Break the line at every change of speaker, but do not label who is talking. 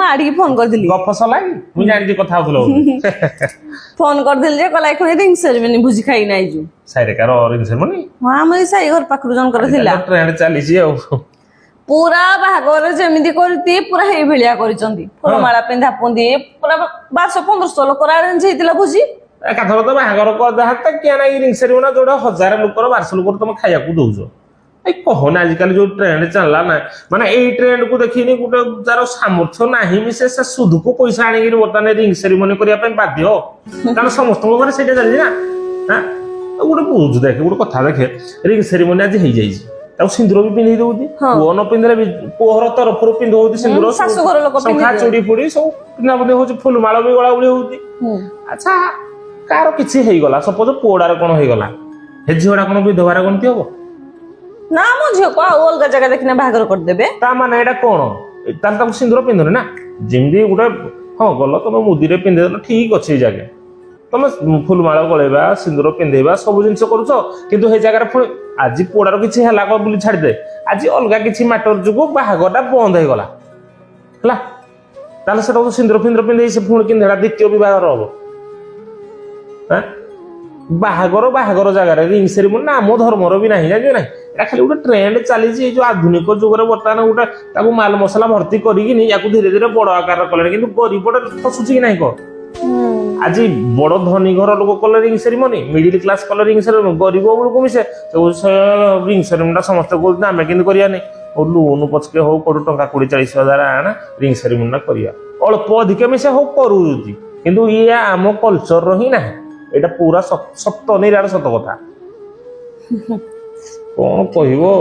आड़ी फोन कर दिली
गप सलाई मु जानि कथा होतलो
फोन कर दिल जे कला एखन रिंग सेरेमनी भुजी खाई नाही जु
साइरे कार रिंग सेरेमनी
हां मई साई घर पाखरु जन कर थिला
ट्रेंड चली छी
पूरा बाहागर जेमिति करती पूरा हे भेलिया करिसंती फुलमाला पिंधा पुंदी पूरा 1200-1500 लोक अरेंज हेतिला भुजी
एकाथर तो बाहागर को दाहत क्या ना रिंग सेरेमनी जोड़ा 1000 लोक 1200 लोक तुम खाया को दउजो ए कहना आजकल जो ट्रेंड चलला ना माने ए ट्रेंड को देखिनी गुटे जार सामर्थ्य नाही मिसे से सुध को पैसा आनी कि बर्तमान रिंग सेरेमनी करिया पे बाध्य कारण समस्त को घरे सेटा चली ना हां गुटे बुझ देखे गुटे कथा देखे रिंग सेरेमनी आज हे जाई ताऊ सिंदूर भी पिंधि दउदी पुओ न पिंधले भी पोहर तरफ रो पिंधौदी सिंदूर
सासु घर लोक पिंधि
संखा चूड़ी फुड़ी सब पिना बने हो फूल माला भी गळा उड़ी होती अच्छा कार किछि हेई गला सपोज पोडार कोन हेई गला हे झियोडा कोन विधवार कोन हो
ना मो झियो को अलग जगह देखने बाहागर कर देबे
ता माने एटा कोन ताल ताको सिंदूर पिंधने ना जिंदी गुटे हां गलो तुम मुदी रे पिंधे ठीक अछि जगह तुम फूल माला गळेबा सिंदूर पिंधेबा सब जिंस करूछो किंतु हे जगह रे आज पोडार किछि हला को बुली छाडी दे आज अलगा किछि मैटर जुगो बाहागरटा बंद हे गला हला ताले से तो सिंदूर पिंधे से फुण किंधेडा द्वितीय विवाह हबो हां बाहागर जगह रिंग सेरेमनी नाम धर्मर भी नहीं जान ना एटा खाली गोटे ट्रेंड चली जो आधुनिक जुगर बर्तमान गोटे ताकू माल मसला भर्ती करिकिनी याकू धीरे धीरे बड़ आकार कले किंतु गरीब फसुची कि नहीं कह आज बड़ धनी घर लोक कले रिंग सेरेमनी मिडिल क्लास कले रिंग सेरेमनी गरीब बेलू मिसे रिंग सेरेमनी समस्त कहते आम कि करनी लोन पचके हो करू टंका 20-40 आना रिंग सेरेमनी करिया अल्प अधिक मिसे हो करूची किंतु ये आम कल्चर ही ना एटा पूरा सत्य निरार सत कथा कौन कहबो।